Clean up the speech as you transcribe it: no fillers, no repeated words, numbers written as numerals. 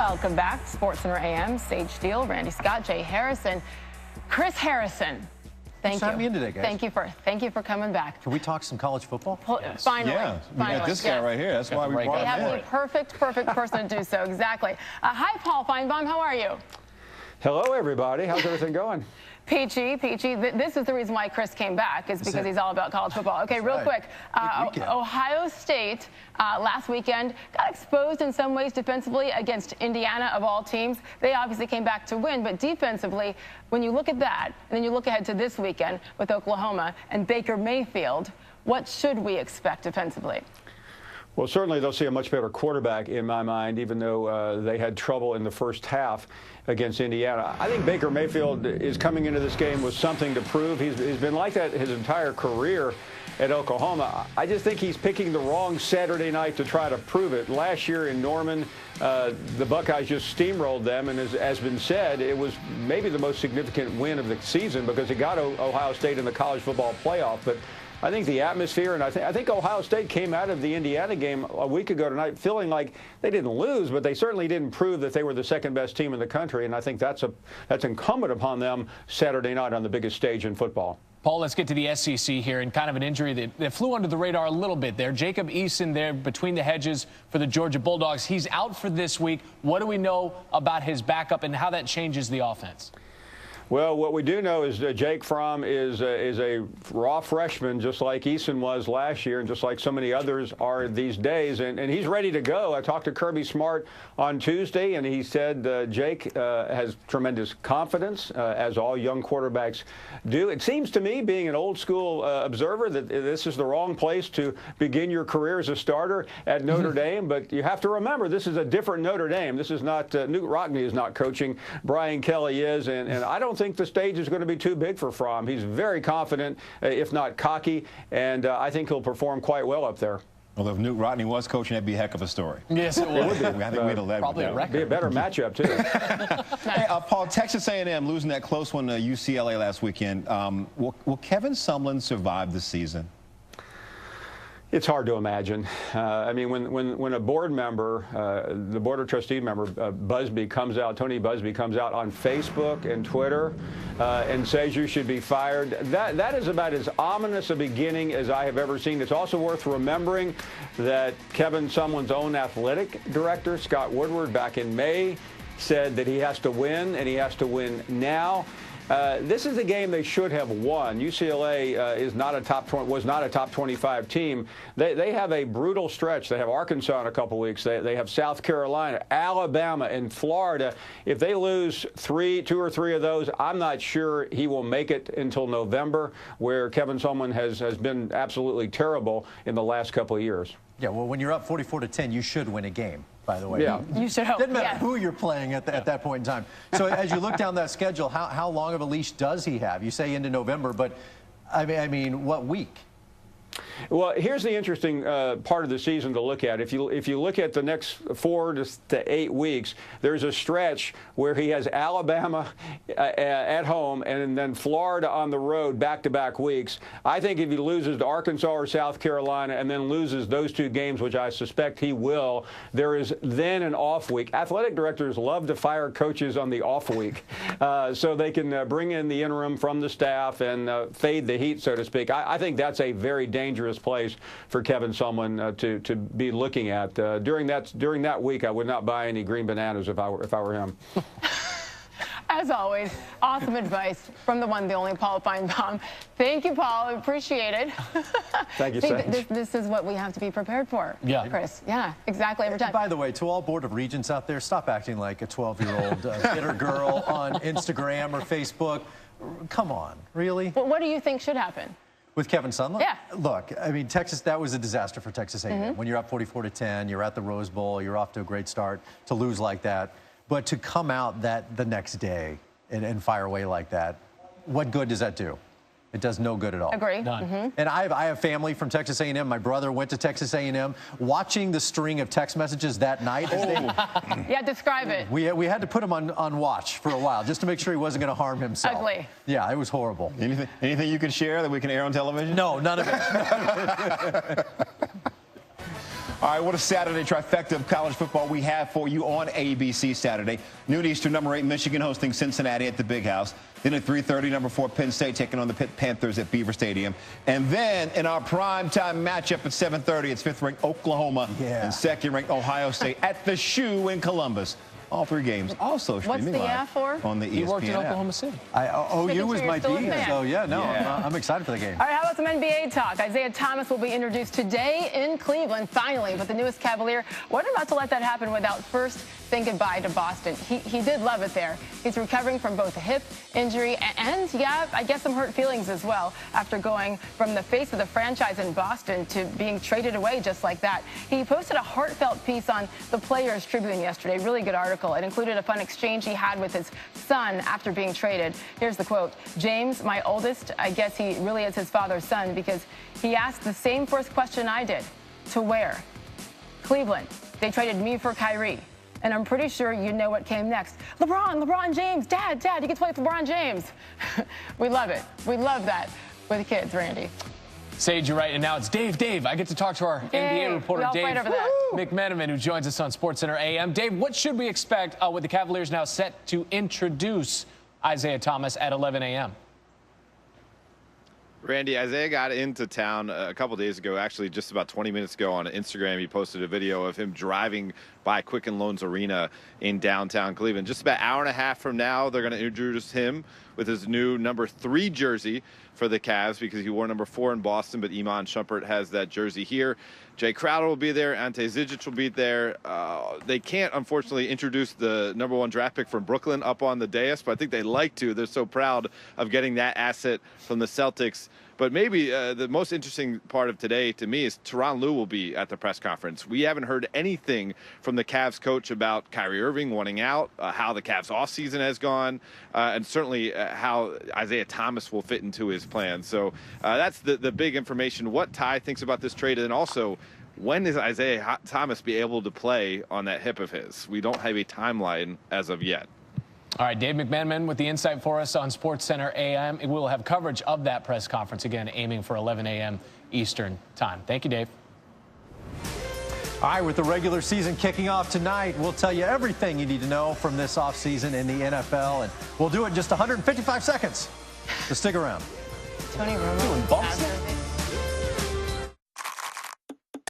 Welcome back. SportsCenter AM, Sage Steele, Randy Scott, Jay Harrison, Chris Harrison. Thank you. Me in today, guys. Thank you for coming back. Can we talk some college football? Yes. Finally. Yeah, we got this guy right here. That's why we brought him in. We have the perfect person to do so. Exactly. Hi, Paul Feinbaum. How are you? Hello, everybody. How's everything going? Peachy. This is the reason why Chris came back, is because he's all about college football. Okay, real quick. Ohio State last weekend got exposed in some ways defensively against Indiana, of all teams. They obviously came back to win, but defensively, when you look at that, and then you look ahead to this weekend with Oklahoma and Baker Mayfield, what should we expect defensively? Well, certainly they'll see a much better quarterback in my mind, even though they had trouble in the first half against Indiana. I think Baker Mayfield is coming into this game with something to prove. He's been like that his entire career at Oklahoma. I just think he's picking the wrong Saturday night to try to prove it. Last year in Norman, the Buckeyes just steamrolled them, and as has been said, it was maybe the most significant win of the season because it got Ohio State in the college football playoff. But I think the atmosphere, and I think Ohio State came out of the Indiana game a week ago tonight feeling like they didn't lose, but they certainly didn't prove that they were the second-best team in the country, and I think that's incumbent upon them Saturday night on the biggest stage in football. Paul, let's get to the SEC here, and kind of an injury that flew under the radar a little bit there. Jacob Eason there between the hedges for the Georgia Bulldogs. He's out for this week. What do we know about his backup and how that changes the offense? Well, what we do know is Jake Fromm is a raw freshman, just like Eason was last year and just like so many others are these days, and he's ready to go. I talked to Kirby Smart on Tuesday, and he said Jake has tremendous confidence, as all young quarterbacks do. It seems to me, being an old-school observer, that this is the wrong place to begin your career as a starter at Notre Dame, but you have to remember this is a different Notre Dame. This is not Newt Rockne is not coaching. Brian Kelly is, and I don't think the stage is going to be too big for Fromm. He's very confident, if not cocky, and I think he'll perform quite well up there. Well, if Newt Rockne was coaching, that'd be a heck of a story. Yes, it would. I think we'd have probably a record. Be a better matchup, too. Hey, Paul, Texas A&M losing that close one to UCLA last weekend. Will Kevin Sumlin survive the season? It's hard to imagine. I mean, when a board member, the board of trustee member, Busby comes out, Tony Busby comes out on Facebook and Twitter and says you should be fired, that is about as ominous a beginning as I have ever seen. It's also worth remembering that Kevin Sumlin's own athletic director, Scott Woodward, back in May, said that he has to win, and he has to win now. This is a game they should have won. UCLA was not a top 25 team. They have a brutal stretch. They have Arkansas in a couple weeks. They have South Carolina, Alabama, and Florida. If they lose two or three of those, I'm not sure he will make it until November, where Kevin Sumlin has been absolutely terrible in the last couple of years. Yeah, well, when you're up 44-10, you should win a game, by the way. Yeah. You should hope. Doesn't matter who you're playing at that point in time. So as you look down that schedule, how long of a leash does he have? You say into November, but I mean, what week? Well, here's the interesting part of the season to look at. If you look at the next 4 to 8 weeks, there's a stretch where he has Alabama at home and then Florida on the road back-to-back weeks. I think if he loses to Arkansas or South Carolina and then loses those 2 games, which I suspect he will, there is then an off week. Athletic directors love to fire coaches on the off week so they can bring in the interim from the staff and fade the heat, so to speak. I think that's a very dangerous place for Kevin Sumlin to be looking at. During that week, I would not buy any green bananas if I were him. As always, awesome advice from the one, the only Paul Feinbaum. Thank you, Paul. Appreciate it. Thank you, Sage. This is what we have to be prepared for, Chris. Yeah, exactly, every time. By the way, to all Board of Regents out there, stop acting like a 12-year-old bitter girl on Instagram or Facebook. Come on, really? Well, what do you think should happen? With Kevin Sumlin? Yeah. Look, I mean, that was a disaster for Texas A&M. When you're up 44-10, you're at the Rose Bowl, you're off to a great start, to lose like that. But to come out the next day and fire away like that, what good does that do? It does no good at all. Agree. And I have family from Texas A&M. My brother went to Texas A&M. Watching the string of text messages that night. Yeah, describe it. We had to put him on watch for a while just to make sure he wasn't going to harm himself. Ugly. Yeah, it was horrible. Anything you can share that we can air on television? No, none of it. All right, what a Saturday trifecta of college football we have for you on ABC Saturday. Noon Eastern, number 8 Michigan hosting Cincinnati at the Big House. Then at 3:30, number 4 Penn State taking on the Pitt Panthers at Beaver Stadium. And then in our primetime matchup at 7:30, it's 5th-ranked Oklahoma and 2nd-ranked Ohio State at the Shoe in Columbus. All 3 games also streaming live on the ESPN He worked in app. Oklahoma City. OU was my team, so I'm excited for the game. All right, how about some NBA talk? Isaiah Thomas will be introduced today in Cleveland, finally, with the newest Cavalier. Wasn't about to let that happen without first saying goodbye to Boston. He did love it there. He's recovering from both a hip injury and, yeah, I guess some hurt feelings as well after going from the face of the franchise in Boston to being traded away just like that. He posted a heartfelt piece on the Players Tribune yesterday. Really good article. It included a fun exchange he had with his son after being traded. Here's the quote. James, my oldest, I guess he really is his father's son because he asked the same first question I did. To where? Cleveland. They traded me for Kyrie. And I'm pretty sure you know what came next. LeBron James. Dad, you get to play with LeBron James. We love it. We love that with kids, Randy. Sage, you're right. And now it's Dave. I get to talk to our NBA reporter, Dave McMenamin, who joins us on SportsCenter AM. Dave, what should we expect with the Cavaliers now set to introduce Isaiah Thomas at 11 a.m.? Randy, Isaiah got into town a couple days ago, actually just about 20 minutes ago on Instagram. He posted a video of him driving by Quicken Loans Arena in downtown Cleveland. Just about an hour and a half from now, they're going to introduce him with his new number 3 jersey for the Cavs because he wore number 4 in Boston, but Iman Shumpert has that jersey here. Jay Crowder will be there. Ante Zizic will be there. They can't, unfortunately, introduce the number 1 draft pick from Brooklyn up on the dais, but I think they'd like to. They're so proud of getting that asset from the Celtics. But maybe the most interesting part of today to me is Tyronn Lue will be at the press conference. We haven't heard anything from the Cavs coach about Kyrie Irving wanting out, how the Cavs offseason has gone, and certainly how Isaiah Thomas will fit into his plans. So that's the big information, what Ty thinks about this trade, and also when is Isaiah Thomas be able to play on that hip of his? We don't have a timeline as of yet. All right, Dave McMenamin with the insight for us on SportsCenter AM. We'll have coverage of that press conference, again, aiming for 11 a.m. Eastern time. Thank you, Dave. All right, with the regular season kicking off tonight, we'll tell you everything you need to know from this offseason in the NFL, and we'll do it in just 155 seconds. So stick around. Tony Romo.